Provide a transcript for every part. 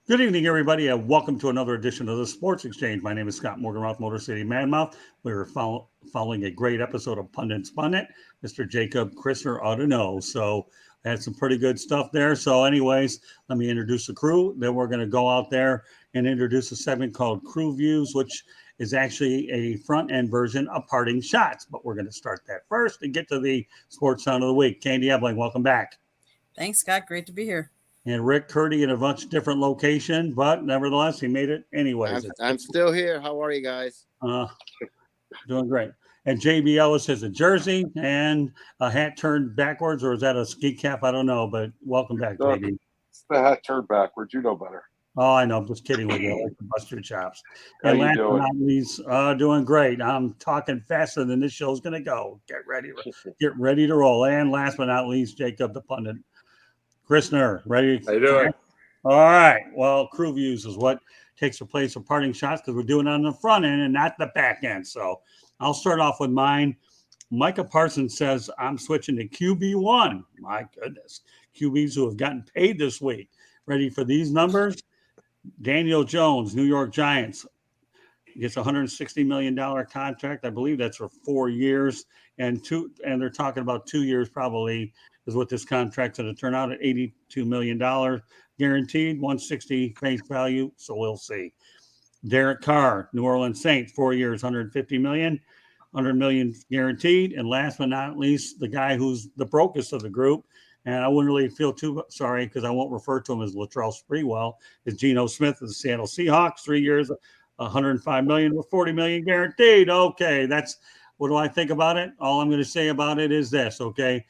Good evening, everybody, and welcome to another edition of the Sports Exchange. My name is Scott Morganroth, Motor City Madmouth. We're following a great episode of Pundit Spun Mr. Jacob Christner ought to know. So I had some pretty good stuff there. So anyways, let me introduce the crew. Then we're going to go out there and introduce a segment called Crew Views, which is actually a front-end version of Parting Shots. But we're going to start that first and get to the Sports Sound of the Week. Candy Ebling, welcome back. Thanks, Scott. Great to be here. And Rick Curdy in a much different location, but nevertheless, he made it anyways. I'm still here. How are you guys? Doing great. And JB Ellis has a jersey and a hat turned backwards, or is that a ski cap? I don't know, but welcome back, JB. It's the hat turned backwards. You know better. Oh, I know. I'm just kidding with you. I like to bust your chops. How And you last doing? but not least, doing great. I'm talking faster than this show's going to go. Get ready to roll. And last but not least, Jacob the pundit. Christner, ready? How you doing? All right. Well, crew views is what takes the place of parting shots because we're doing it on the front end and not the back end. So I'll start off with mine. Micah Parsons says, I'm switching to QB1. My goodness. QBs who have gotten paid this week. Ready for these numbers? Daniel Jones, New York Giants, gets a $160 million contract. I believe that's for 4 years. And they're talking about 2 years probably is what this contract's going to turn out at $82 million guaranteed, 160 face value. So we'll see. Derek Carr, New Orleans Saints, 4 years, $150 million, $100 million guaranteed. And last but not least, the guy who's the brokest of the group, and I wouldn't really feel too sorry because I won't refer to him as Latrell Sprewell, is genosmith of the Seattle Seahawks, 3 years, $105 million with $40 million guaranteed. Okay, that's what do I think about it? All I'm going to say about it is this, okay?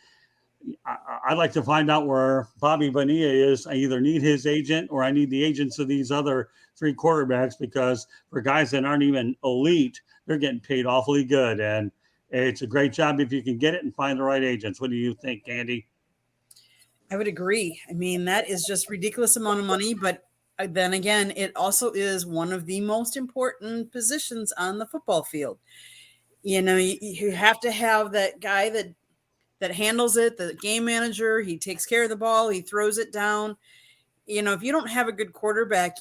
I'd like to find out where Bobby Bonilla is. I either need his agent or I need the agents of these other three quarterbacks because for guys that aren't even elite, they're getting paid awfully good. And it's a great job if you can get it and find the right agents. What do you think, Andy? I would agree. I mean, that is just ridiculous amount of money, but then again, it also is one of the most important positions on the football field. You know, you have to have that guy that handles it, the game manager. He takes care of the ball. He throws it down. You know, if you don't have a good quarterback,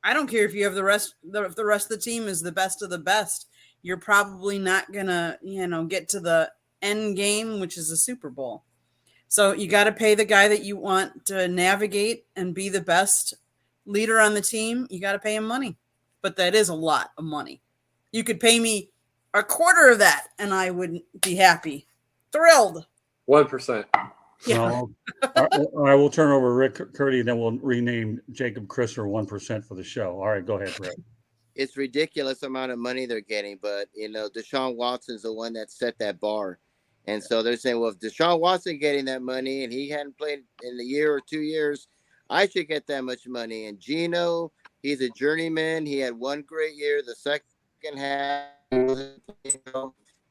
I don't care if you have if the rest of the team is the best of the best, you're probably not going to, get to the end game, which is a Super Bowl. So you got to pay the guy that you want to navigate and be the best leader on the team. You got to pay him money, but that is a lot of money. You could pay me a quarter of that and I would be happy. Thrilled. 1%. Yeah. All right, we'll turn over Rick Curdy, then we'll rename Jacob Christner 1% for the show. All right, go ahead, Rick. It's ridiculous amount of money they're getting, but Deshaun Watson's the one that set that bar. And so they're saying, well, if Deshaun Watson getting that money and he hadn't played in a year or 2 years, I should get that much money. And Geno, he's a journeyman. He had one great year. The second half,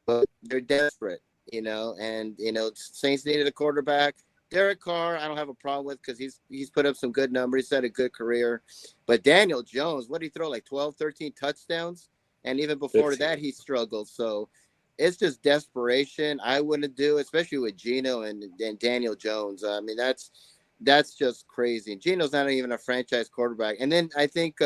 but they're desperate. And Saints needed a quarterback. Derek Carr, I don't have a problem with because he's put up some good numbers. He's had a good career. But Daniel Jones, what did he throw, like 12, 13 touchdowns? And even before that, he struggled. So it's just desperation. I wouldn't do, especially with Geno and Daniel Jones. I mean, that's just crazy. And Geno's not even a franchise quarterback. And then I think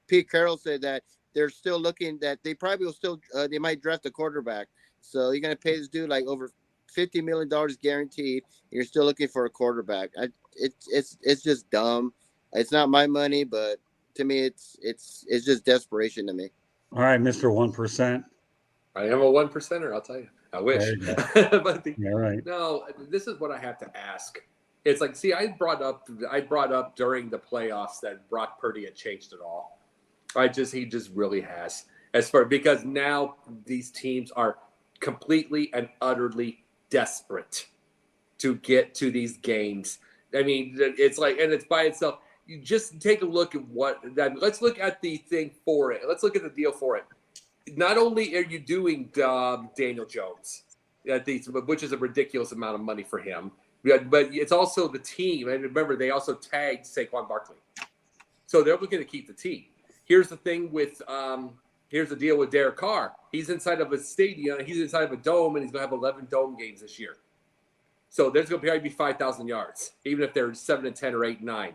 Pete Carroll said that they're still looking that they probably will still they might draft a quarterback. So you're going to pay this dude like over $50 million guaranteed. You're still looking for a quarterback. It's just dumb. It's not my money, but to me, it's just desperation to me. All right, Mr. 1%. I am a 1%er, I'll tell you. I wish. But right. No, this is what I have to ask. It's like, see, I brought up during the playoffs that Brock Purdy had changed it all. He just really has. Because now these teams are completely and utterly desperate to get to these games. I mean, it's like, and it's by itself. You just take a look at let's look at the thing for it. Let's look at the deal for it. Not only are you doing Daniel Jones, which is a ridiculous amount of money for him, but it's also the team. And remember, they also tagged Saquon Barkley. So they're looking to keep the team. Here's the thing with here's the deal with Derek Carr. He's inside of a stadium. He's inside of a dome, and he's going to have 11 dome games this year. So there's going to probably be 5,000 yards, even if they're 7 and 10 or 8 and 9.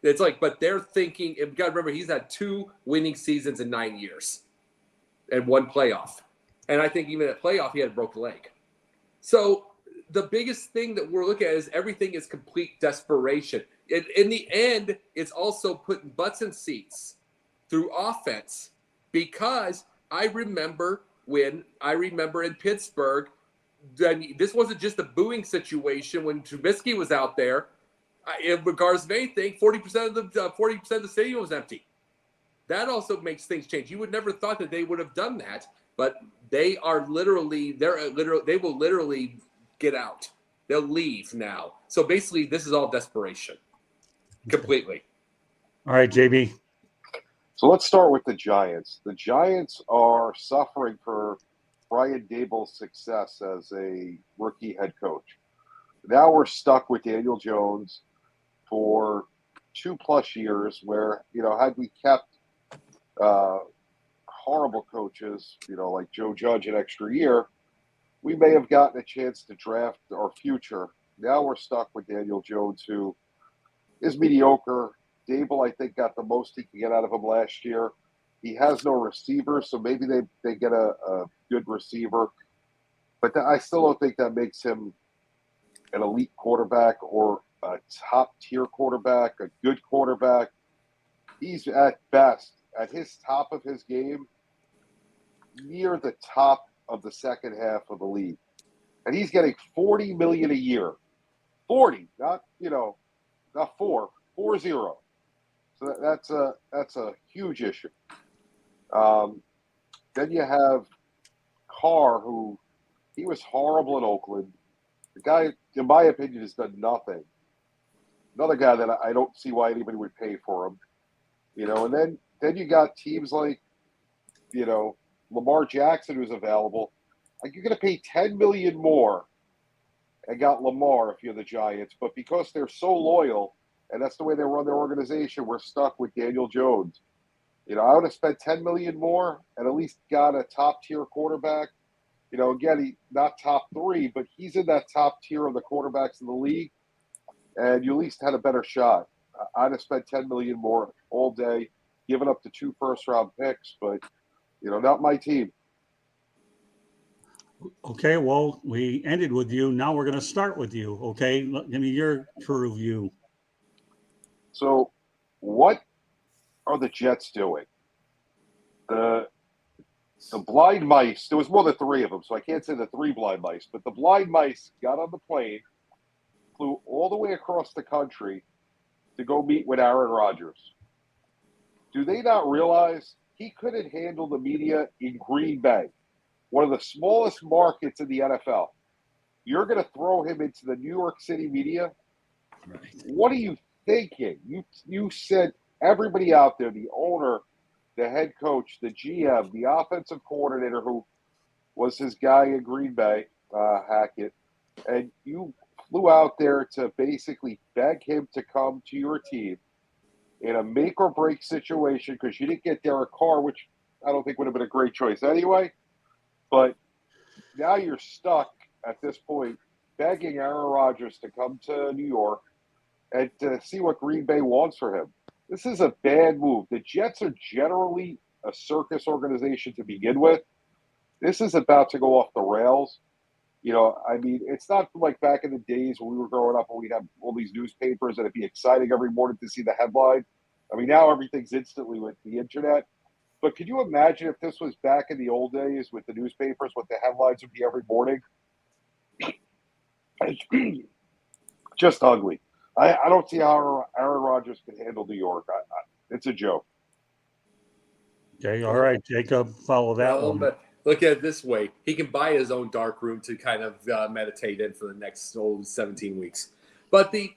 It's like, but they're thinking, you got to remember, he's had 2 winning seasons in 9 years and 1 playoff. And I think even at playoff, he had a broken leg. So the biggest thing that we're looking at is everything is complete desperation. In the end, it's also putting butts in seats through offense, because I remember in Pittsburgh, this wasn't just a booing situation when Trubisky was out there. In regards to anything, 40% of the stadium was empty. That also makes things change. You would never thought that they would have done that, but they will literally get out. They'll leave now. So basically, this is all desperation, completely. All right, JB. So let's start with the Giants. The Giants are suffering for Brian Dable's success as a rookie head coach. Now we're stuck with Daniel Jones for 2+ years, where, had we kept horrible coaches, like Joe Judge an extra year, we may have gotten a chance to draft our future. Now we're stuck with Daniel Jones, who is mediocre. Dable, I think, got the most he could get out of him last year. He has no receiver, so maybe they get a good receiver. But I still don't think that makes him an elite quarterback or a top-tier quarterback, a good quarterback. He's at best, at his top of his game, near the top of the second half of the league. And he's getting $40 million a year. 40, not 4, 40. So that's a huge issue. Then you have Carr, who he was horrible in Oakland. The guy, in my opinion, has done nothing. Another guy that I don't see why anybody would pay for him. And then you got teams like, Lamarjackson, who's available. Like, you're going to pay $10 million more and got Lamar if you're the Giants. But because they're so loyal, and that's the way they run their organization, we're stuck with Daniel Jones. I would have spent $10 million more and at least got a top-tier quarterback. Again, he not top 3, but he's in that top tier of the quarterbacks in the league, and you at least had a better shot. I'd have spent $10 million more all day, given up the 2 first-round picks, but not my team. Okay, well, we ended with you. Now we're going to start with you. Okay, give me your true view. So, what are the Jets doing? The blind mice, there was more than 3 of them, so I can't say the 3 blind mice, but the blind mice got on the plane, flew all the way across the country to go meet with Aaron Rodgers. Do they not realize he couldn't handle the media in Green Bay, one of the smallest markets in the NFL? You're going to throw him into the New York City media? Right. What are you thinking? You said everybody out there, the owner, the head coach, the GM, the offensive coordinator, who was his guy in Green Bay, Hackett, and you flew out there to basically beg him to come to your team in a make-or-break situation because you didn't get Derekcarr, which I don't think would have been a great choice anyway. But now you're stuck at this point begging Aaron Rodgers to come to New York and to see what Green Bay wants for him. This is a bad move. The Jets are generally a circus organization to begin with. This is about to go off the rails. It's not like back in the days when we were growing up and we'd have all these newspapers and it'd be exciting every morning to see the headline. Now everything's instantly with the internet. But could you imagine if this was back in the old days with the newspapers, what the headlines would be every morning? Just ugly. I don't see how Aaron Rodgers can handle New York. It's a joke. Okay, all right, Jacob, follow that one. But look at it this way. He can buy his own dark room to kind of meditate in for the next 17 weeks. But the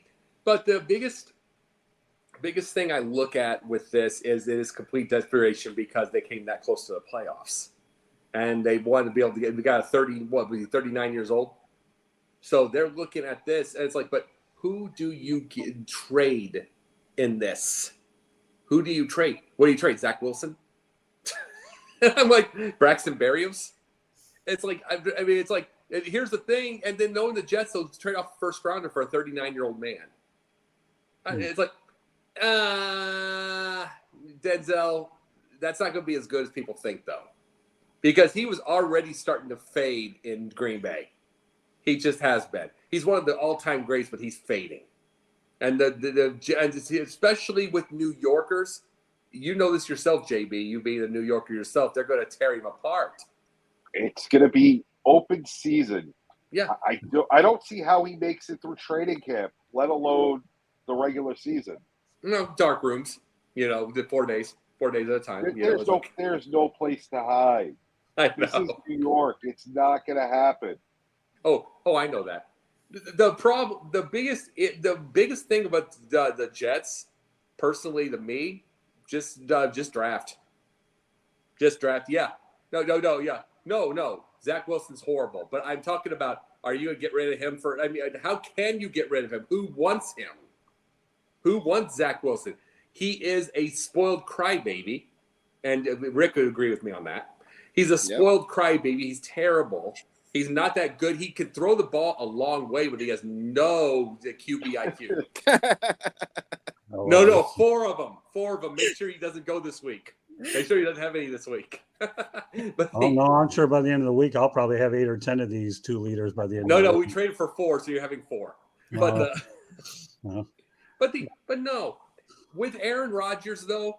biggest thing I look at with this is it is complete desperation because they came that close to the playoffs. And they wanted to be able to get – we got a 39 years old? So they're looking at this, and it's like, but who do you trade in this? Who do you trade? What do you trade, Zackwilson? I'm like, Braxton Berrios? It's like, it's like, here's the thing, and then knowing the Jets, they'll trade off a first rounder for a 39-year-old man. It's like, Denzel, that's not going to be as good as people think, though, because he was already starting to fade in Green Bay. He just has been. He's one of the all-time greats, but he's fading. And especially with New Yorkers, you know this yourself, JB. You being a New Yorker yourself, they're going to tear him apart. It's going to be open season. Yeah, I don't see how he makes it through training camp, let alone the regular season. Dark rooms. The 4 days at a time. There's no place to hide. I know. This is New York. It's not going to happen. Oh, I know that. The problem, the biggest thing about the Jets, personally to me, just draft. Just draft. Yeah. No. Yeah. No. Zach Wilson's horrible, but I'm talking about, are you going to get rid of him how can you get rid of him? Who wants him? Who wants Zach Wilson? He is a spoiled crybaby, and Rick would agree with me on that. He's a spoiled crybaby. He's terrible. He's not that good. He can throw the ball a long way, but he has no QB IQ. No, 4 of them. 4 of them. Make sure he doesn't go this week. Make sure he doesn't have any this week. I'm sure by the end of the week, I'll probably have 8 or 10 of these 2 liters by the end of the week. No, we traded for 4, so you're having 4. But no. With Aaron Rodgers, though,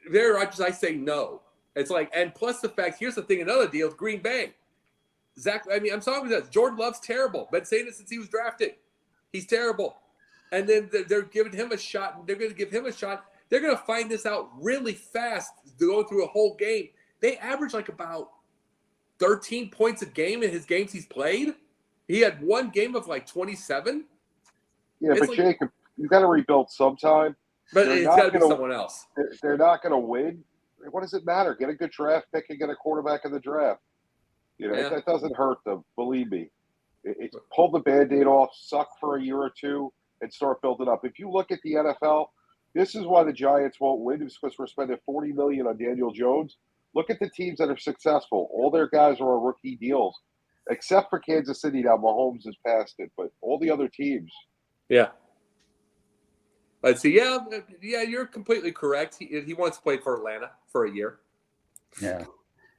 I say no. It's like, and plus the fact, here's the thing, another deal with Green Bay. I'm sorry with that. Jordan Love's terrible. Been saying it since he was drafted. He's terrible. And then they're giving him a shot. They're going to give him a shot. They're going to find this out really fast to go through a whole game. They average like about 13 points a game in his games he's played. He had one game of like 27. Yeah, but Jacob, you got to rebuild sometime. But it's got to be someone else. They're not going to win. What does it matter? Get a good draft pick and get a quarterback in the draft. That doesn't hurt them. Believe me. It's pull the Band-Aid off, suck for a year or two, and start building up. If you look at the NFL, this is why the Giants won't win. It's because we're spending $40 million on Daniel Jones. Look at the teams that are successful. All their guys are on rookie deals, except for Kansas City. Now Mahomes has passed it, but all the other teams. Yeah. Let's see. Yeah, you're completely correct. He wants to play for Atlanta for a year. Yeah.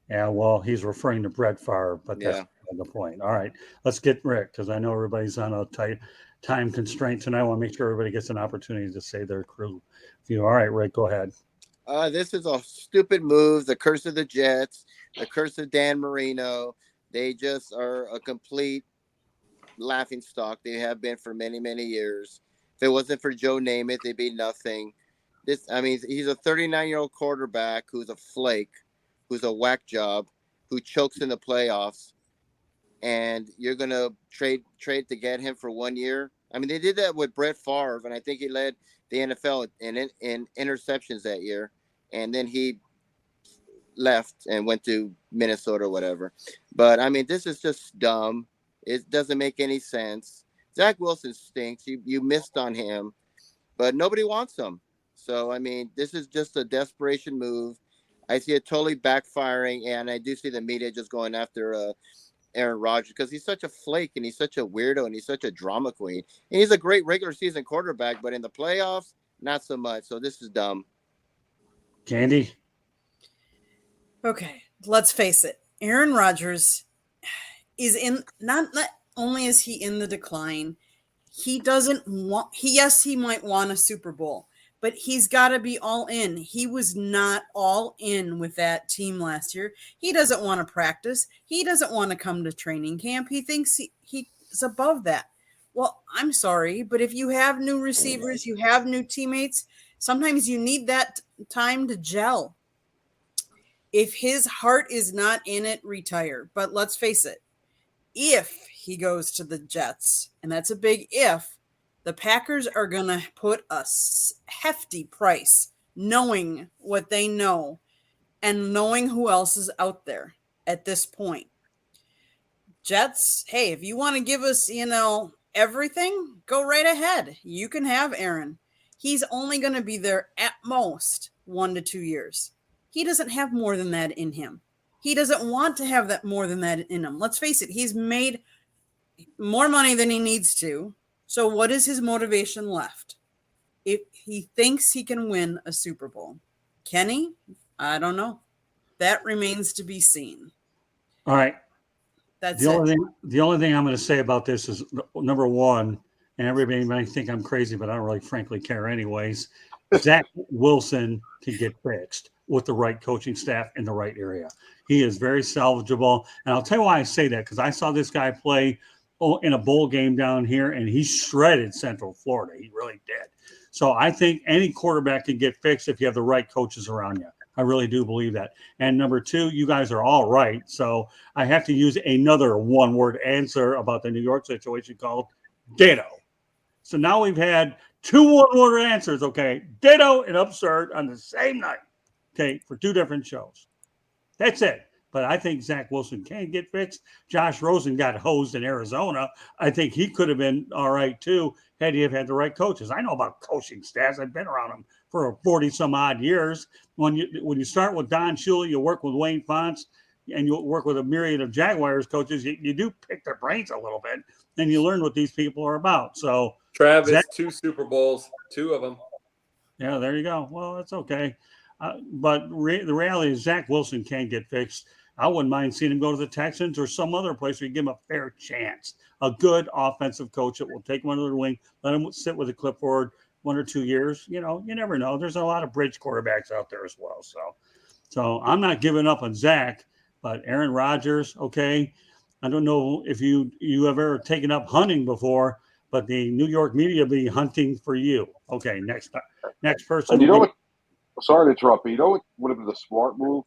Yeah, well, he's referring to Brett Favre, but that's the point. All right, let's get Rick, because I know everybody's on a tight time constraint tonight. I want to make sure everybody gets an opportunity to say their crew view. All right, Rick, go ahead. This is a stupid move. The curse of the Jets, the curse of Dan Marino. They just are a complete laughingstock. They have been for many, many years. If it wasn't for Joe Namath, they'd be nothing. He's a 39-year-old quarterback who's a flake, who's a whack job, who chokes in the playoffs, and you're going to trade to get him for 1 year? I mean, they did that with Brett Favre, and I think he led the NFL in interceptions that year, and then he left and went to Minnesota or whatever. But, I mean, this is just dumb. It doesn't make any sense. Zach Wilson stinks. You missed on him, but nobody wants him. So, I mean, this is just a desperation move. I see it totally backfiring, and I do see the media just going after Aaron Rodgers because he's such a flake, and he's such a weirdo, and he's such a drama queen. And he's a great regular season quarterback, but in the playoffs, not so much. So this is dumb. Candy? Okay, let's face it. Aaron Rodgers is not only is he in the decline, he might want a Super Bowl, but he's got to be all in. He was not all in with that team last year. He doesn't want to practice. He doesn't want to come to training camp. He thinks he's above that. Well, I'm sorry, but if you have new receivers, you have new teammates, sometimes you need that time to gel. If his heart is not in it, retire. But let's face it, if he goes to the Jets, and that's a big if, the Packers are going to put a hefty price, knowing what they know and knowing who else is out there at this point. Jets, hey, if you want to give us, everything, go right ahead. You can have Aaron. He's only going to be there at most 1 to 2 years. He doesn't have more than that in him. He doesn't want to have that more than that in him. Let's face it, he's made more money than he needs to. So what is his motivation left? If he thinks he can win a Super Bowl. Can he? I don't know. That remains to be seen. All right. That's The it. only thing I'm going to say about this is, number one, and everybody might think I'm crazy, but I don't really frankly care anyways. Zackwilson can get fixed with the right coaching staff in the right area. He is very salvageable. And I'll tell you why I say that, because I saw this guy play in a bowl game down here, and he shredded Central Florida. He really did. So I think any quarterback can get fixed if you have the right coaches around you. I really do believe that. And number two, you guys are all right. So I have to use another one-word answer about the New York situation called ditto. So now we've had two one-word answers, okay? Ditto and absurd on the same night, okay, for two different shows. That's it. But I think Zackwilson can get fixed. Josh Rosen got hosed in Arizona. I think he could have been all right, too, had he have had the right coaches. I know about coaching staffs. I've been around them for 40-some-odd years. When you start with Don Shula, you work with Wayne Fonts, and you work with a myriad of Jaguars coaches, you do pick their brains a little bit, and you learn what these people are about. So Travis, 2 Super Bowls, 2 of them. Yeah, there you go. Well, that's okay. But the reality is Zackwilson can get fixed. I wouldn't mind seeing him go to the Texans or some other place where you give him a fair chance. A good offensive coach that will take him under the wing, let him sit with a clipboard 1 or 2 years. You know, you never know. There's a lot of bridge quarterbacks out there as well. So I'm not giving up on Zach, but Aaron Rodgers, okay. I don't know if you have ever taken up hunting before, but the New York media will be hunting for you. Okay, next person. And you know what? Sorry to interrupt, but you know what would have been the smart move?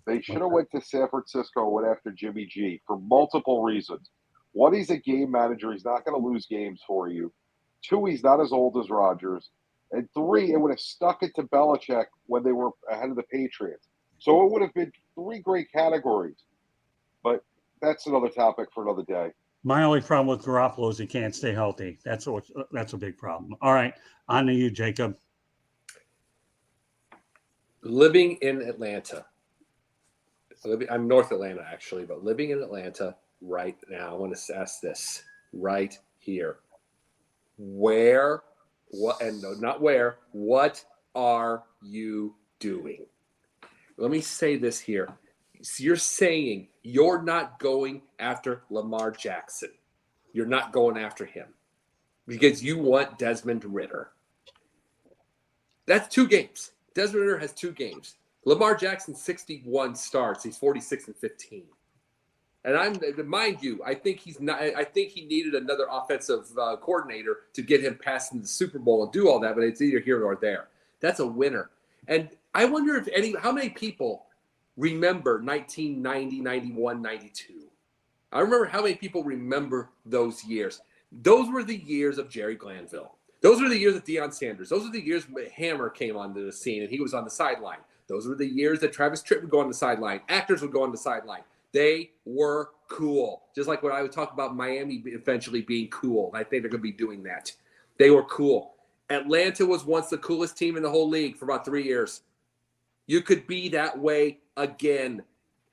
They should have went to San Francisco and went after Jimmy G for multiple reasons. One, he's a game manager. He's not going to lose games for you. 2, he's not as old as Rodgers. And 3, it would have stuck it to Belichick when they were ahead of the Patriots. So it would have been 3 great categories. But that's another topic for another day. My only problem with Garoppolo is he can't stay healthy. That's a big problem. All right, on to you, Jacob. Living in Atlanta. I'm North Atlanta, actually, but living in Atlanta right now, I want to ask this right here. What are you doing? Let me say this here. So you're saying you're not going after Lamarjackson. You're not going after him because you want Desmond Ridder. That's 2 games. Desmond Ridder has 2 games. Lamarjackson 61 starts. He's 46-15. And mind you, I think he needed another offensive coordinator to get him past in the Super Bowl and do all that, but it's either here or there. That's a winner. And I wonder how many people remember 1990, 91, 92. I remember how many people remember those years. Those were the years of Jerry Glanville. Those were the years of Deion Those were the years when Hammer came onto the scene and he was on the sideline. Those were the years that Travis Tritt would go on the sideline. Actors would go on the sideline. They were cool. Just like when I would talk about Miami eventually being cool. I think they're going to be doing that. They were cool. Atlanta was once the coolest team in the whole league for about 3 years. You could be that way again,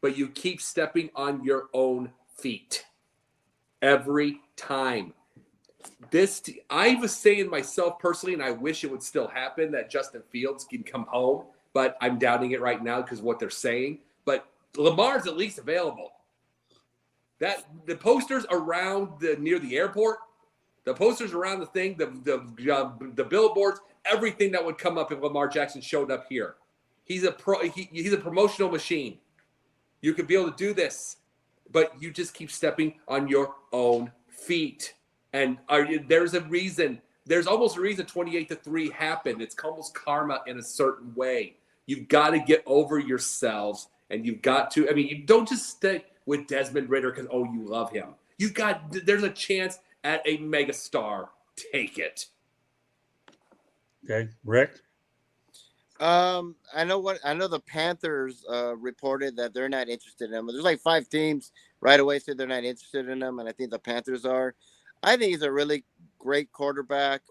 but you keep stepping on your own feet every time. I was saying myself personally, and I wish it would still happen, that Justin Fields can come home, but I'm doubting it right now because of what they're saying. But Lamar's at least available. That the posters around near the airport, the posters around the thing, the billboards, everything that would come up if Lamar Jackson showed up here. He's a he's a promotional machine. You could be able to do this, but you just keep stepping on your own feet. And there's a reason. There's almost a reason 28-3 happened. It's almost karma in a certain way. You've got to get over yourselves, and you've got to. I mean, you don't just stick with Desmond Ridder because you love him. There's a chance at a megastar. Take it. Okay, Rick. I know the Panthers reported that they're not interested in him. There's like 5 teams right away said they're not interested in him, and I think the Panthers are. I think he's a really great quarterback.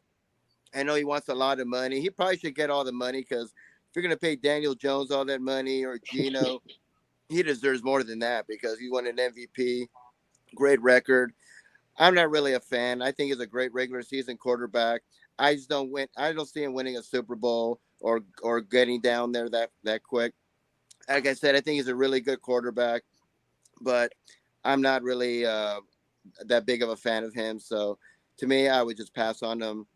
I know he wants a lot of money. He probably should get all the money because if you're going to pay Daniel Jones all that money or Geno, he deserves more than that because he won an MVP, great record. I'm not really a fan. I think he's a great regular season quarterback. I just don't win. I don't see him winning a Super Bowl or getting down there that quick. Like I said, I think he's a really good quarterback, but I'm not really that big of a fan of him. So to me, I would just pass on him.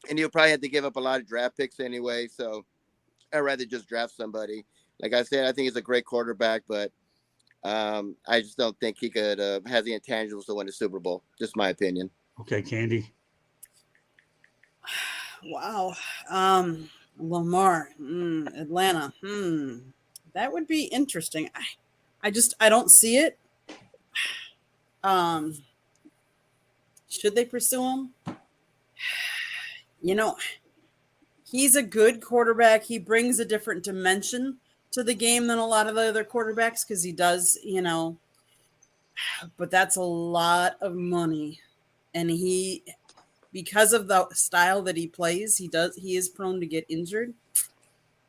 And you'll probably have to give up a lot of draft picks anyway. So I'd rather just draft somebody. Like I said, I think he's a great quarterback, but I just don't think he could have the intangibles to win a Super Bowl. Just my opinion. Okay, Candy. Wow. Lamar, Atlanta. That would be interesting. I don't see it. Should they pursue him? He's a good quarterback. He brings a different dimension to the game than a lot of the other quarterbacks because he does, but that's a lot of money. And because of the style that he plays, he is prone to get injured.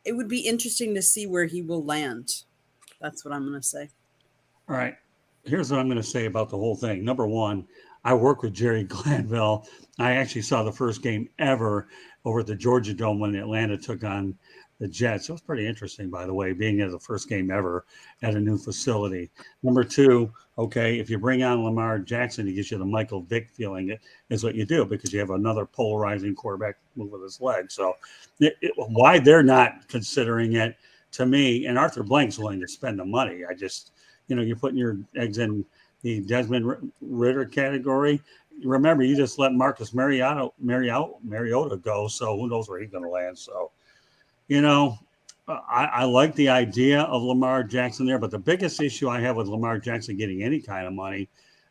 It would be interesting to see where he will land. That's what I'm going to say. All right. Here's what I'm going to say about the whole thing. Number one, I work with jerryglanville. I actually saw the first game ever over at the Georgiadome when Atlanta took on the Jets. It was pretty interesting, by the way, being at the first game ever at a new facility. Number two, okay, if you bring on Lamar Jackson, he gives you the michaelvick feeling is what you do because you have another polarizing quarterback move with his leg. So why they're not considering it, to me, and Arthur Blank's willing to spend the money. I just, you're putting your eggs in the Desmond Ritter category. Remember, you just let Marcus Mariota go, so who knows where he's going to land. So, I like the idea of Lamar Jackson there, but the biggest issue I have with Lamar Jackson getting any kind of money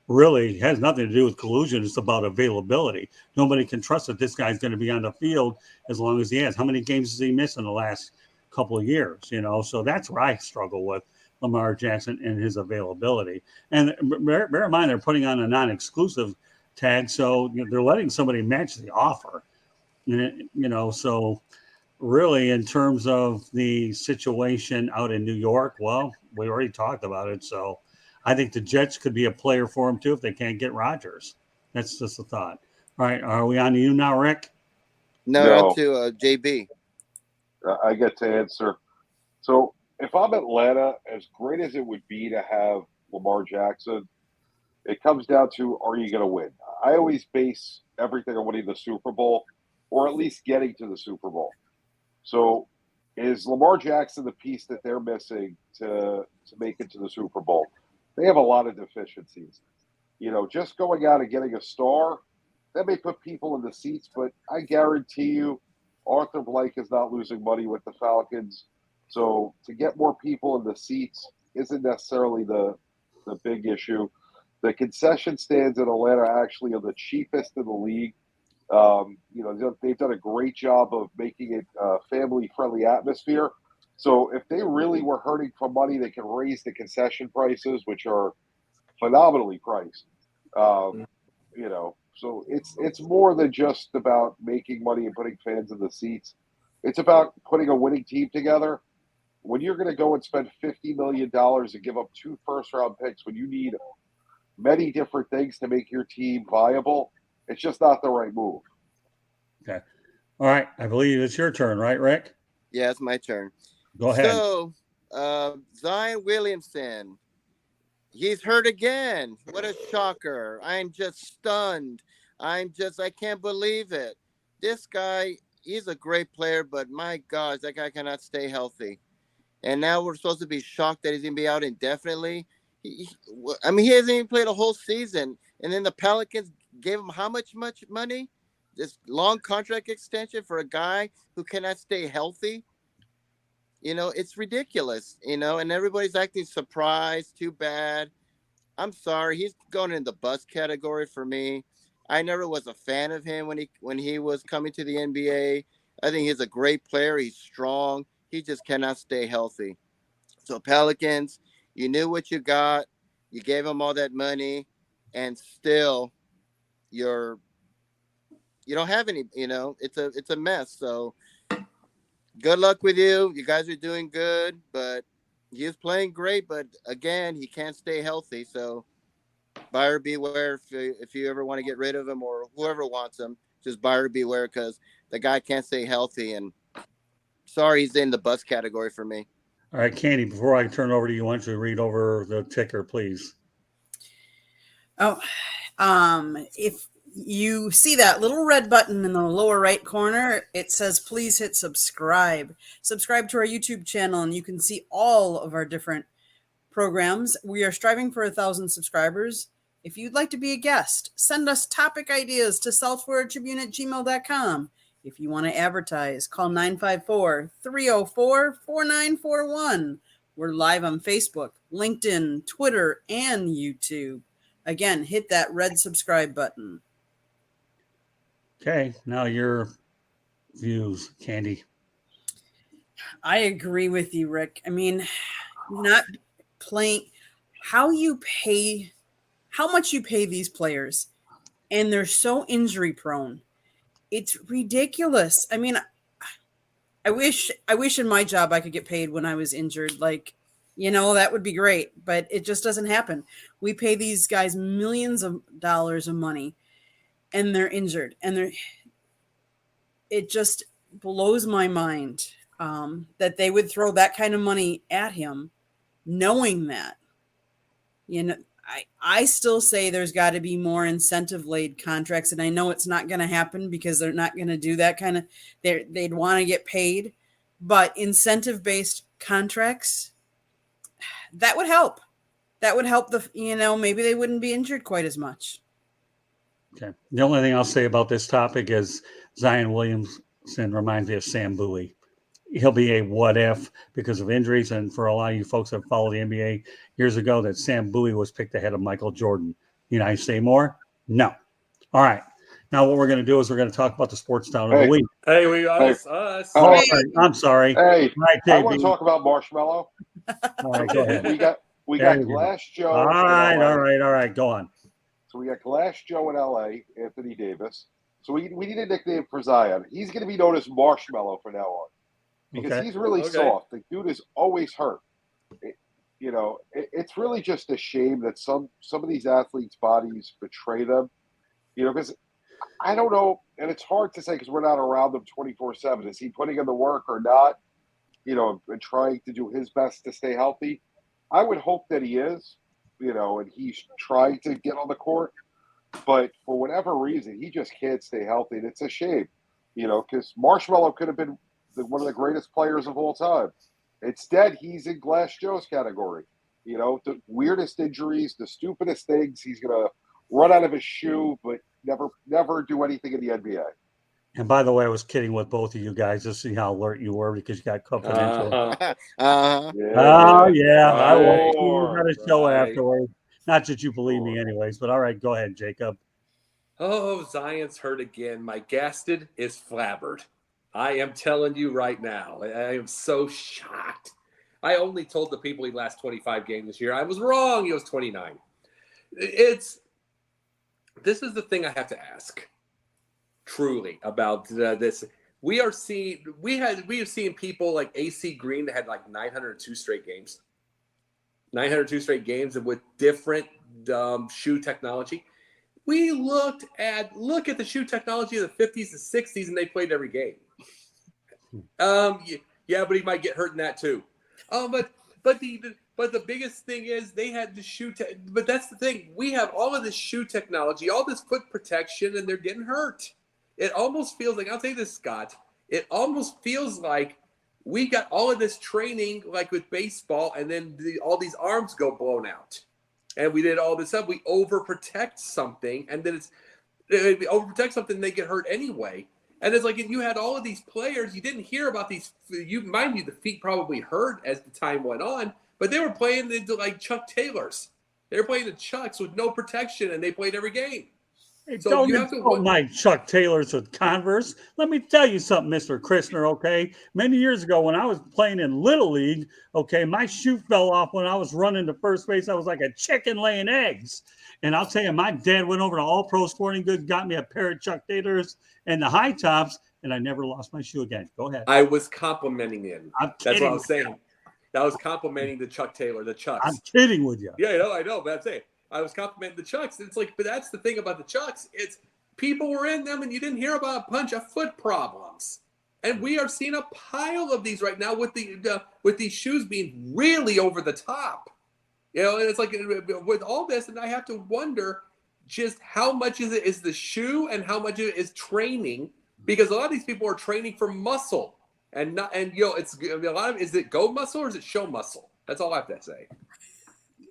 really has nothing to do with collusion. It's about availability. Nobody can trust that this guy's going to be on the field as long as he has. How many games has he missed in the last couple of years? So that's where I struggle with Lamar Jackson and his availability. And bear in mind, they're putting on a non-exclusive tag, so they're letting somebody match the offer. So really, in terms of the situation out in New York, well, we already talked about it. So I think the Jets could be a player for him too if they can't get Rodgers. That's just a thought. All right, are we on to you now, Rick? No. On to JB. I get to answer. So if I'm Atlanta, as great as it would be to have Lamar Jackson, it comes down to, are you going to win? I always base everything on winning the Super Bowl or at least getting to the Super Bowl. So is Lamar Jackson the piece that they're missing to make it to the Super Bowl? They have a lot of deficiencies. Just going out and getting a star, that may put people in the seats, but I guarantee you Arthur Blank is not losing money with the Falcons. So to get more people in the seats isn't necessarily the big issue. The concession stands in Atlanta actually are the cheapest in the league. They've done a great job of making it a family-friendly atmosphere. So if they really were hurting for money, they can raise the concession prices, which are phenomenally priced. So it's more than just about making money and putting fans in the seats. It's about putting a winning team together. When you're going to go and spend $50 million and give up 2 first-round picks when you need many different things to make your team viable, it's just not the right move. Okay. All right. I believe it's your turn, right, Rick? Yeah, it's my turn. Go ahead. So, Zionwilliamson, he's hurt again. What a shocker. I'm just stunned. I can't believe it. This guy, he's a great player, but my gosh, that guy cannot stay healthy. And now we're supposed to be shocked that he's going to be out indefinitely. He hasn't even played a whole season. And then the Pelicans gave him how much money? This long contract extension for a guy who cannot stay healthy. It's ridiculous, and everybody's acting surprised. Too bad. I'm sorry. He's going in the bust category for me. I never was a fan of him when he was coming to the NBA. I think he's a great player. He's strong. He just cannot stay healthy. So Pelicans, you knew what you got. You gave him all that money, and still you don't have any, it's a mess. So good luck with you. You guys are doing good, but he's playing great. But again, he can't stay healthy. So buyer beware if you ever want to get rid of him or whoever wants him. just buyer beware, because the guy can't stay healthy. And sorry, he's in the bust category for me. All right, Candy, before I turn over to you, why don't you read over the ticker, please? Oh, if you see that little red button in the lower right corner, it says please hit subscribe. Subscribe to our YouTube channel, and you can see all of our different programs. We are striving for 1,000 subscribers. If you'd like to be a guest, send us topic ideas to southfloridatribune@gmail.com. If you want to advertise, call 954-304-4941. We're live on Facebook, LinkedIn, Twitter, and YouTube. Again, hit that red subscribe button. Okay, now your views, Candy. I agree with you, Rick. I mean, not playing, how much you pay these players, and they're so injury prone. It's ridiculous. I mean, I wish in my job I could get paid when I was injured. Like, that would be great, but it just doesn't happen. We pay these guys millions of dollars of money, and they're injured, and it just blows my mind that they would throw that kind of money at him, knowing that. I still say there's got to be more incentive-laid contracts, and I know it's not going to happen because they're not going to do that kind of. They'd want to get paid, but incentive-based contracts, that would help. That would help maybe they wouldn't be injured quite as much. Okay. The only thing I'll say about this topic is Zion Williamson reminds me of Sam Bowie. He'll be a what if because of injuries. And for a lot of you folks that followed the NBA years ago, that Sam Bowie was picked ahead of Michael Jordan. I say more? No. All right. Now what we're going to do is we're going to talk about the sports down of the week. Hey, we us. Oh, I'm sorry. Hey, right, I want to talk about Marshmallow. All right, go ahead. We got Glass Joe. All right. Go on. So we got Glass Joe in LA, Anthony Davis. So we need a nickname for Zion. He's going to be known as Marshmallow from now on because he's really soft. The dude is always hurt. It's really just a shame that some of these athletes' bodies betray them. Because I don't know, and it's hard to say because we're not around them 24/7. Is he putting in the work or not? And trying to do his best to stay healthy. I would hope that he is, and he's trying to get on the court. But for whatever reason, he just can't stay healthy. And it's a shame, because Marshmallow could have been one of the greatest players of all time. Instead, he's in Glass Joe's category. The weirdest injuries, the stupidest things. He's going to run out of his shoe, but never do anything in the NBA. And by the way, I was kidding with both of you guys to see how alert you were because you got confidential. Uh-huh. Oh, yeah. I will. Right. Got a show afterwards. Not that you believe me anyways, but all right, go ahead, Jacob. Oh, Zion's hurt again. My Gasted is flabbered. I am telling you right now. I am so shocked. I only told the people he lasts 25 games this year. I was wrong. He was 29. This is the thing I have to ask. Truly about this. We have seen people like AC Green that had like 902 straight games. 902 straight games and with different shoe technology. We look at the shoe technology of the 50s and 60s and they played every game. Yeah, but he might get hurt in that too. But the biggest thing is they had the shoe but that's the thing. We have all of this shoe technology, all this foot protection, and they're getting hurt. It almost feels like, I'll tell you this, Scott, it almost feels like we got all of this training like with baseball, and then all these arms go blown out. And we did all this stuff. We overprotect something, and then we overprotect something, they get hurt anyway. And it's like you had all of these players. You didn't hear about these. Mind you, the feet probably hurt as the time went on, but they were playing like Chuck Taylors. They were playing the Chucks with no protection, and they played every game. Hey, So don't you have to insult my Chuck Taylors with Converse. Let me tell you something, Mr. Christner, okay? Many years ago when I was playing in Little League, okay, my shoe fell off when I was running to first base. I was like a chicken laying eggs. And I'll tell you, my dad went over to All Pro Sporting Goods, got me a pair of Chuck Taylors and the high tops, and I never lost my shoe again. Go ahead. I was complimenting him. That's what I was saying. You. I was complimenting the Chuck Taylor, the Chucks. I'm kidding with you. Yeah, I know, but I'm saying I was complimenting the Chucks. It's like, but that's the thing about the Chucks. It's people were in them and you didn't hear about a bunch of foot problems. And we are seeing a pile of these right now with these shoes being really over the top. You know, and it's like with all this, and I have to wonder just how much is the shoe and how much is training, because a lot of these people are training for muscle and it's a lot of, is it go muscle or is it show muscle? That's all I have to say.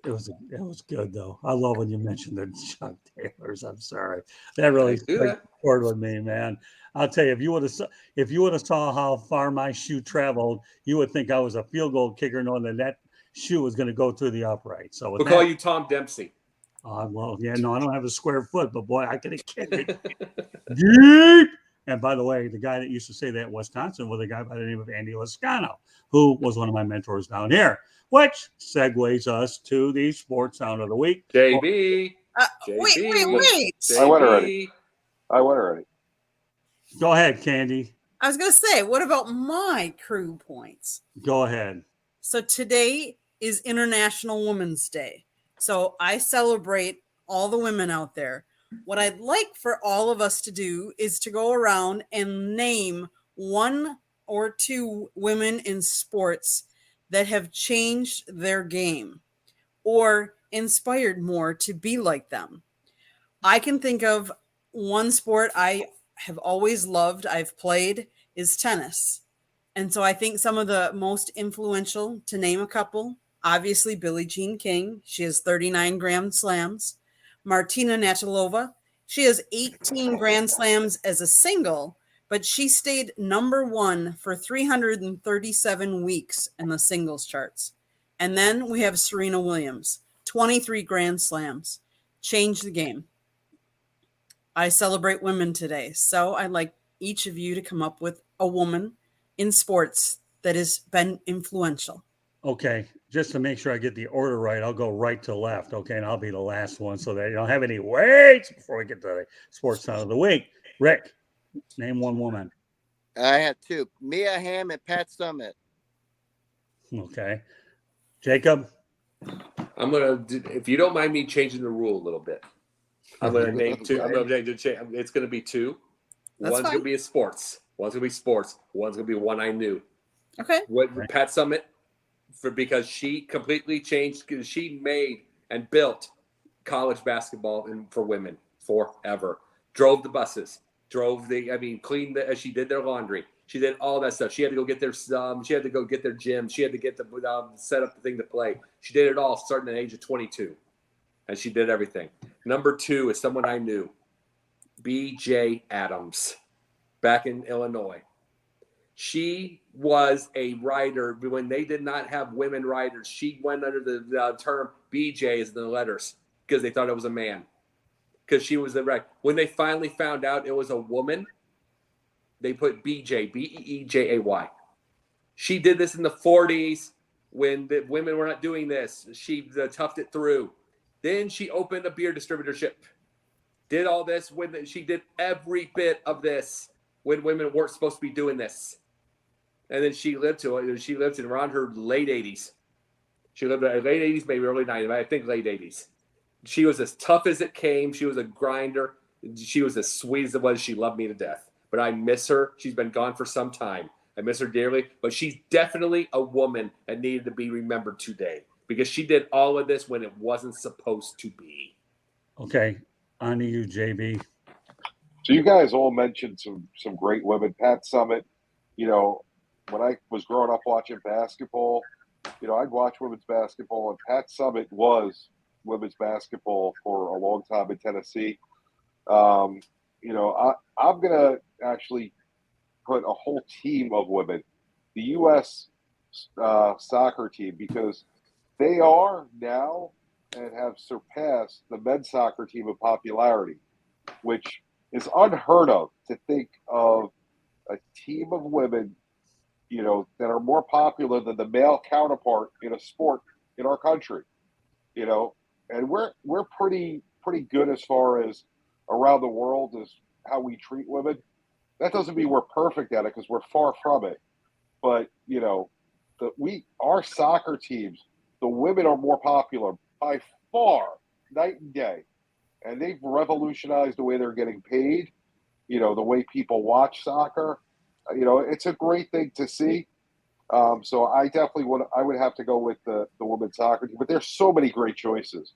It was good though. I love when you mentioned the Chuck Taylors. I'm sorry, that really scored with me, man. I'll tell you, if you would have saw how far my shoe traveled, you would think I was a field goal kicker, knowing that shoe was going to go through the upright. So we'll call you Tom Dempsey. Well, yeah, no, I don't have a square foot, but boy, I could have kicked it deep. And by the way, the guy that used to say that in Wisconsin was a guy by the name of Andy Lascano, who was one of my mentors down here, which segues us to the sports sound of the week. JB. Wait. I went already. Go ahead, Candy. I was going to say, what about my crew points? Go ahead. So today is International Women's Day. So I celebrate all the women out there. What I'd like for all of us to do is to go around and name one or two women in sports that have changed their game or inspired more to be like them. I can think of one sport I have always loved, I've played, is tennis. And so I think some of the most influential, to name a couple, obviously Billie Jean King. She has 39 Grand Slams. Martina Navratilova. She has 18 Grand Slams as a single, but she stayed number one for 337 weeks in the singles charts. And then we have Serena Williams, 23 Grand Slams. Changed the game. I celebrate women today, so I'd like each of you to come up with a woman in sports that has been influential. Okay, just to make sure I get the order right, I'll go right to left, okay, and I'll be the last one so that you don't have any waits before we get to the sports sound of the week. Rick, name one woman. I had two. Mia Hamm and Pat Summitt. Okay. Jacob? I'm going to, if you don't mind me changing the rule a little bit, I'm going to name two. I'm going to change. It's going to be two. One's going to be a sports. One's going to be sports. One's going to be one I knew. Okay. Pat Summitt, because she completely changed. She made and built college basketball for women forever. Drove the buses. Cleaned she did their laundry. She did all that stuff. She had to go get their she had to go get their gym. She had to get the set up the thing to play. She did it all starting at the age of 22. And she did everything. Number two is someone I knew, B.J. Adams, back in Illinois. She was a writer. When they did not have women writers, she went under the term B.J. as the letters because they thought it was a man. Because she was the right. When they finally found out it was a woman, they put B.J., B-E-E-J-A-Y. She did this in the 40s when the women were not doing this. She toughed it through. Then she opened a beer distributorship. Did all this when she did every bit of this when women weren't supposed to be doing this. And then she lived to it. She lived in around her late 80s. She lived in her late 80s, maybe early 90s. I think late 80s. She was as tough as it came. She was a grinder. She was as sweet as it was. She loved me to death. But I miss her. She's been gone for some time. I miss her dearly. But she's definitely a woman that needed to be remembered today because she did all of this when it wasn't supposed to be. Okay. On to you, JB. So you guys all mentioned some great women. Pat Summitt, when I was growing up watching basketball, I'd watch women's basketball, and Pat Summitt was women's basketball for a long time in Tennessee. I'm going to actually put a whole team of women, the U.S. Soccer team, because they are now and have surpassed the men's soccer team in popularity, which is unheard of to think of a team of women, that are more popular than the male counterpart in a sport in our country, and we're pretty good as far as around the world as how we treat women. That doesn't mean we're perfect at it because we're far from it. But, our soccer teams, the women are more popular by far, night and day. and they've revolutionized the way they're getting paid, the way people watch soccer. It's a great thing to see. So I definitely would have to go with the women's soccer team, but there's so many great choices.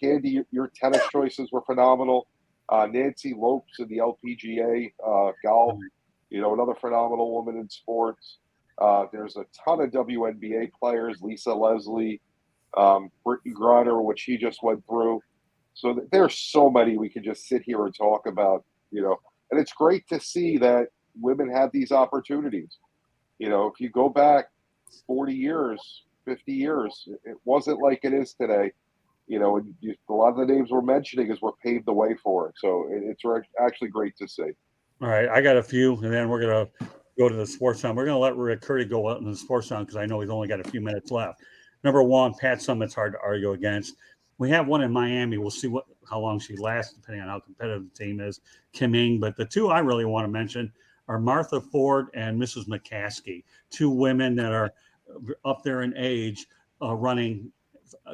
Candy, your tennis choices were phenomenal. Nancy Lopes in the LPGA golf, another phenomenal woman in sports. There's a ton of WNBA players, Lisa Leslie, Brittany Griner, which she just went through. So there's so many we could just sit here and talk about, and it's great to see that women have these opportunities. If you go back 40 years, 50 years, it wasn't like it is today. And a lot of the names we're mentioning is what paved the way for it. So it's actually great to see. All right, I got a few, and then we're going to go to the sports sound. We're going to let Rick Curry go out in the sports sound because I know he's only got a few minutes left. Number one, Pat Summitt's hard to argue against. We have one in Miami. We'll see how long she lasts, depending on how competitive the team is, Kim Ng. But the two I really want to mention are Martha Ford and Mrs. McCaskey, two women that are up there in age running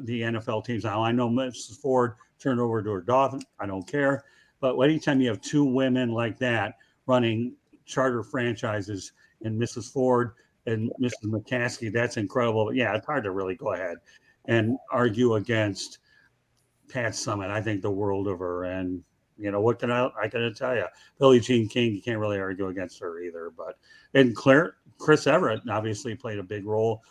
the NFL teams. Now, I know Mrs. Ford turned over to her daughter. I don't care. But anytime you have two women like that running charter franchises, and Mrs. Ford and Mrs. McCaskey, that's incredible. But yeah, it's hard to really go ahead and argue against Pat Summitt. I think the world of her. And, what can I tell you? Billie Jean King, you can't really argue against her either. And Chris Everett obviously played a big role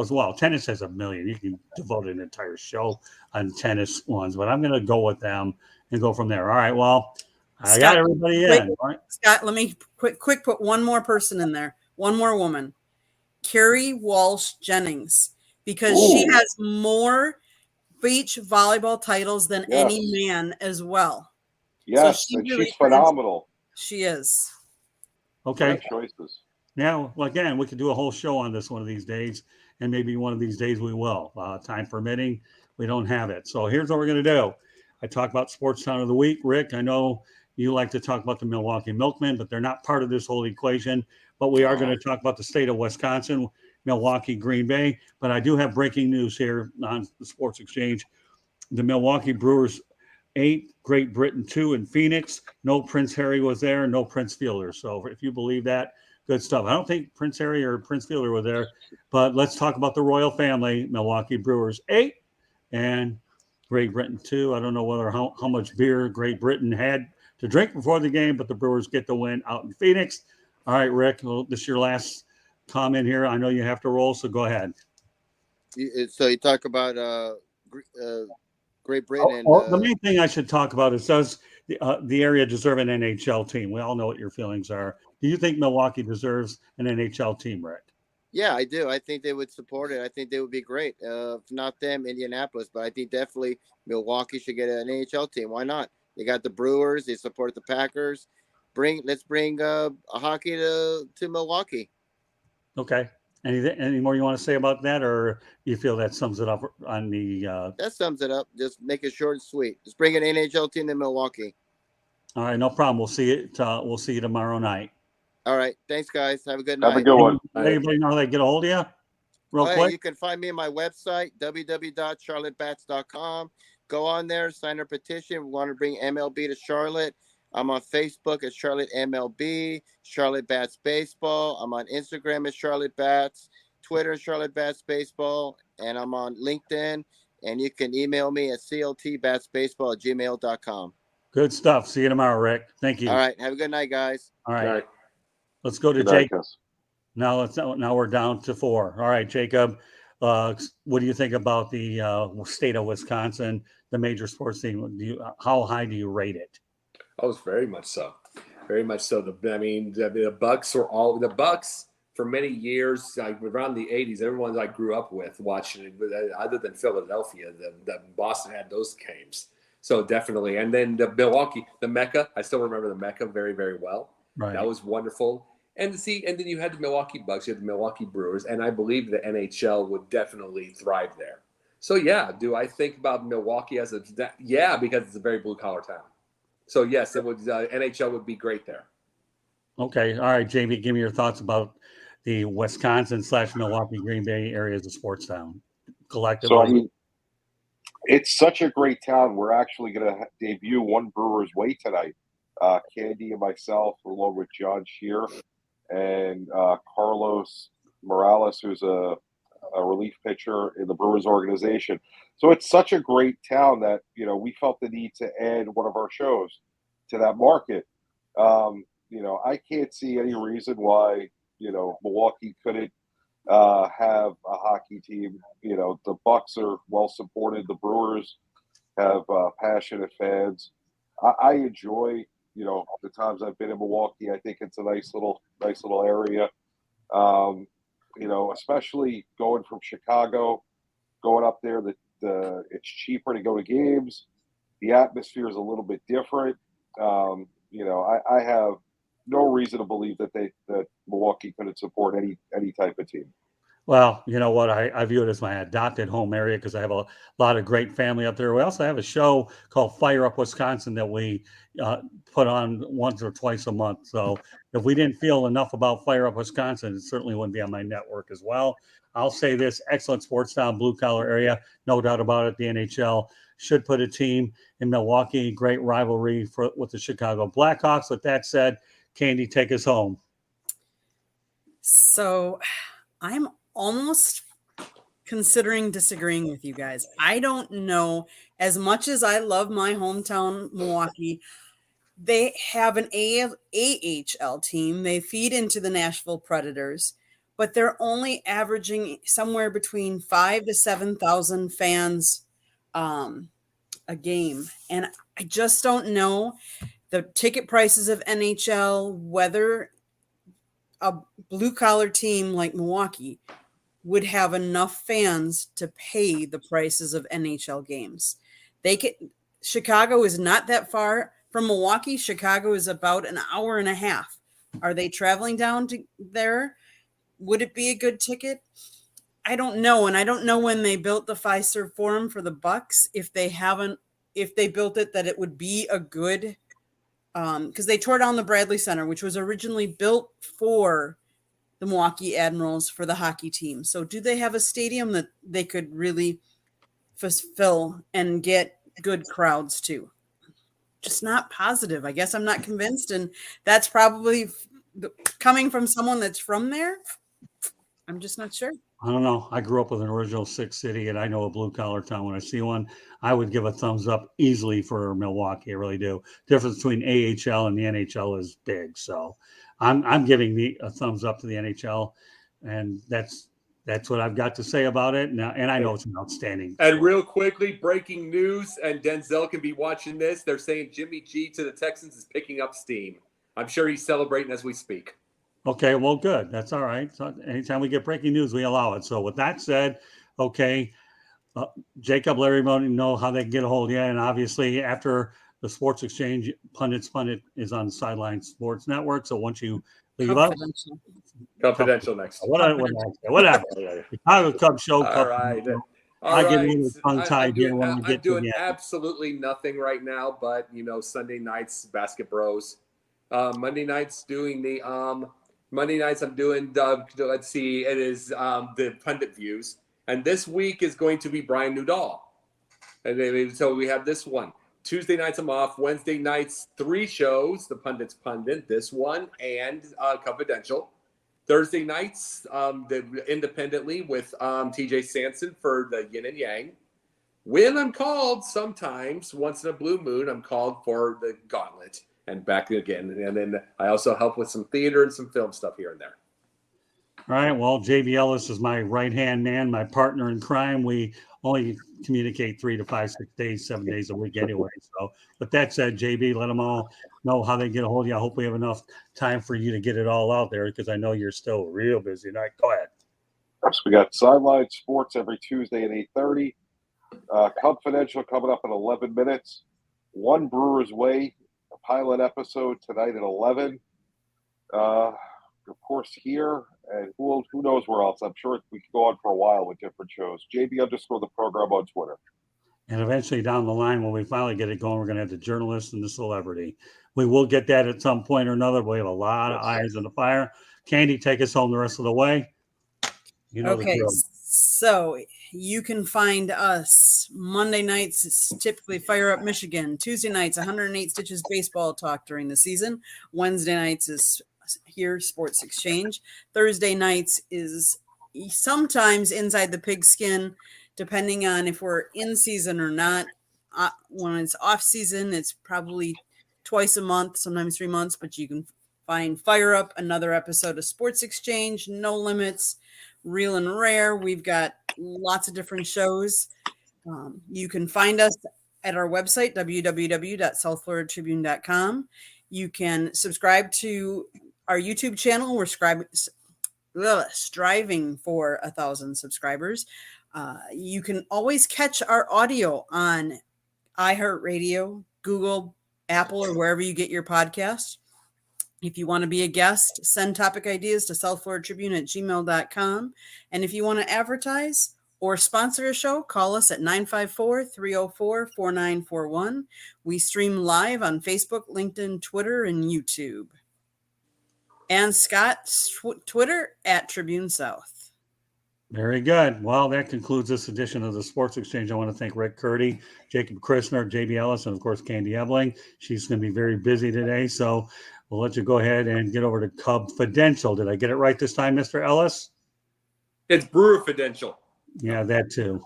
as well. Tennis has a million. You can devote an entire show on tennis ones, but I'm going to go with them and go from there. All right. Well, I got everybody in. All right. Scott, let me quick put one more person in there. One more woman, Carrie Walsh Jennings, because she has more beach volleyball titles than any man as well. Yes, so she's phenomenal. She is. Okay. Great choices. Now, again, we could do a whole show on this one of these days, and maybe one of these days we will. Time permitting, we don't have it. So here's what we're going to do. I talk about Sports Town of the Week. Rick, I know you like to talk about the Milwaukee Milkmen, but they're not part of this whole equation. But we are going to talk about the state of Wisconsin, Milwaukee, Green Bay. But I do have breaking news here on the Sports Exchange. The Milwaukee Brewers 8, Great Britain 2 in Phoenix. No Princeharry was there, no Princefielder. So if you believe that, good stuff. I don't think Princeharry or Princefielder were there, but let's talk about the royal family. Milwaukee Brewers 8 and Great Britain 2. I don't know how much beer Great Britain had to drink before the game, but the Brewers get the win out in Phoenix. All right, Rick, this is your last comment here. I know you have to roll, so go ahead. So you talk about Great Britain. The main thing I should talk about is, does the area deserve an NHL team? We all know what your feelings are. Do you think Milwaukee deserves an NHL team, Rick? Yeah, I do. I think they would support it. I think they would be great. If not them, Indianapolis. But I think definitely Milwaukee should get an NHL team. Why not? They got the Brewers. They support the Packers. Let's bring hockey to Milwaukee. Okay. Any more you want to say about that, or you feel that sums it up on the? That sums it up. Just make it short and sweet. Just bring an NHL team to Milwaukee. All right, no problem. We'll see it. We'll see you tomorrow night. All right. Thanks, guys. Have a good night. Have a good one. Anybody know how they get a hold of you? Real quick. You can find me on my website, www.charlottebats.com. Go on there, sign our petition. We want to bring MLB to Charlotte. I'm on Facebook at Charlotte MLB, Charlotte Bats Baseball. I'm on Instagram at Charlotte Bats, Twitter Charlotte Bats Baseball, and I'm on LinkedIn. And you can email me at cltbatsbaseball@gmail.com. Good stuff. See you tomorrow, Rick. Thank you. All right. Have a good night, guys. All right. Let's go to Jacob. Now we're down to 4. All right, Jacob. What do you think about the state of Wisconsin, the major sports team? How high do you rate it? Oh, it's very much so. Very much so. The Bucks were all the Bucks for many years, like around the 80s. Everyone I grew up with watching it, other than Philadelphia, the Boston had those games. So definitely. And then the Milwaukee, the Mecca. I still remember the Mecca very, very well. Right. That was wonderful. And then you had the Milwaukee Bucks, you had the Milwaukee Brewers, and I believe the NHL would definitely thrive there. So yeah, do I think about Milwaukee as because it's a very blue collar town. So yes, it would. NHL would be great there. Okay, all right, Jamie, give me your thoughts about the Wisconsin / Milwaukee Green Bay area as a sports town collectively. So It's such a great town. We're actually going to debut One Brewer's Way tonight. Candy and myself, along with John Shear and Carlos Morales, who's a relief pitcher in the Brewers organization. So it's such a great town that, we felt the need to add one of our shows to that market. I can't see any reason why, Milwaukee couldn't have a hockey team. The Bucks are well supported. The Brewers have passionate fans. I enjoy, the times I've been in Milwaukee. I think it's a nice little area. Especially going from Chicago, going up there, it's cheaper to go to games. The atmosphere is a little bit different. I have no reason to believe that Milwaukee couldn't support any type of team. Well, you know what? I view it as my adopted home area because I have a lot of great family up there. We also have a show called Fire Up Wisconsin that we put on once or twice a month. So if we didn't feel enough about Fire Up Wisconsin, it certainly wouldn't be on my network as well. I'll say this: excellent sports town, blue collar area, no doubt about it. The NHL should put a team in Milwaukee. Great rivalry with the Chicago Blackhawks. With that said, Candy, take us home. So I'm almost considering disagreeing with you guys. I don't know. As much as I love my hometown, Milwaukee, they have an AHL team. They feed into the Nashville Predators, but they're only averaging somewhere between 5,000 to 7,000 fans a game. And I just don't know the ticket prices of NHL, whether a blue collar team like Milwaukee would have enough fans to pay the prices of NHL games. Chicago is not that far from Milwaukee. Chicago is about an hour and a half. Are they traveling down to there? Would it be a good ticket? I don't know. And I don't know when they built the Fiserv Forum for the Bucks, if they built it, that it would be a good, because they tore down the Bradley Center, which was originally built for the Milwaukee Admirals for the hockey team. So do they have a stadium that they could really fulfill and get good crowds to? Just not positive. I guess I'm not convinced. And that's probably coming from someone that's from there. I'm just not sure. I don't know. I grew up with an original Six City, and I know a blue collar town. When I see one, I would give a thumbs up easily for Milwaukee. I really do. Difference between AHL and the NHL is big. So I'm giving a thumbs up to the NHL, and that's what I've got to say about it. Now, and I know it's an outstanding. And real quickly, breaking news, and Denzel can be watching this. They're saying Jimmy G to the Texans is picking up steam. I'm sure he's celebrating as we speak. Okay, well, good. That's all right. So anytime we get breaking news, we allow it. So with that said, okay, Jacob, Larry, know how they can get a hold of you. And obviously, after the Sports Exchange, Pundit is on the Sideline Sports Network. So once you leave up, Confidential next. Whatever. Chicago Cubs show. All right. I get a little tongue-tied here when we get to the end. Absolutely nothing right now, but Sunday nights Basket Bros. Monday nights doing the Monday nights I'm doing let's see, it is the Pundit Views, and this week is going to be Brian Newdall, and so we have this one. Tuesday nights I'm off. Wednesday nights 3 shows: the Pundit's Pundit, this one, and Confidential. Thursday nights independently with TJ Sanson for the Yin and Yang. When I'm called, sometimes once in a blue moon, I'm called for the Gauntlet. And back again. And then I also help with some theater and some film stuff here and there. All right. Well, JB Ellis is my right-hand man, my partner in crime. We only communicate 3 to 5, 6 days, 7 days a week anyway. So with that said, JB, let them all know how they get a hold of you. I hope we have enough time for you to get it all out there because I know you're still real busy. All right, go ahead. So we got Sideline Sports every Tuesday at 8:30. Confidential coming up in 11 minutes. One Brewer's Way. Pilot episode tonight at 11. Of course, here, and who knows where else. I'm sure we could go on for a while with different shows. JB_ the program on Twitter. And eventually down the line, when we finally get it going, we're going to have the journalist and the celebrity. We will get that at some point or another. We have a lot of eyes on the fire. Candy, take us home the rest of the way. Okay. So you can find us Monday nights. It's typically Fire Up Michigan. Tuesday nights, 108 Stitches baseball talk during the season. Wednesday nights is here Sports Exchange. Thursday nights is sometimes Inside the Pigskin, depending on if we're in season or not. When it's off season, it's probably twice a month, sometimes 3 months, but you can find Fire Up, another episode of Sports Exchange, No Limits, Real and Rare. We've got lots of different shows. You can find us at our website, www.southfloridatribune.com. You can subscribe to our YouTube channel. We're striving for 1,000 subscribers. You can always catch our audio on iHeartRadio, Google, Apple, or wherever you get your podcasts. If you want to be a guest, send topic ideas to southfloridatribune@gmail.com. And if you want to advertise or sponsor a show, call us at 954-304-4941. We stream live on Facebook, LinkedIn, Twitter, and YouTube. And Scott's Twitter at Tribune South. Very good. Well, that concludes this edition of the Sports Exchange. I want to thank Rick Curdy, Jacob Christner, JB Ellis, and of course, Candy Ebling. She's going to be very busy today, so we'll let you go ahead and get over to Cubfidential. Did I get it right this time, Mr. Ellis? It's Brewerfidential. Yeah, that too.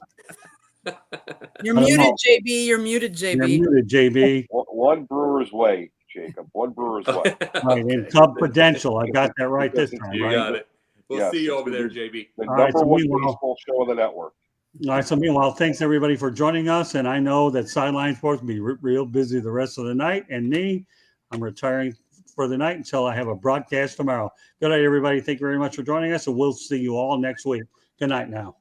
You're muted, JB. You're muted, JB. One brewer's way, Jacob. One brewer's way. Right, in Cubfidential. I got that right this time. You right? got it. We'll see you over there, JB. The All right, number so one meanwhile- baseball show on the network. All right, so meanwhile, thanks everybody for joining us. And I know that Sideline Sports will be real busy the rest of the night. And me, I'm retiring for the night until I have a broadcast tomorrow. Good night, everybody. Thank you very much for joining us. And we'll see you all next week. Good night now.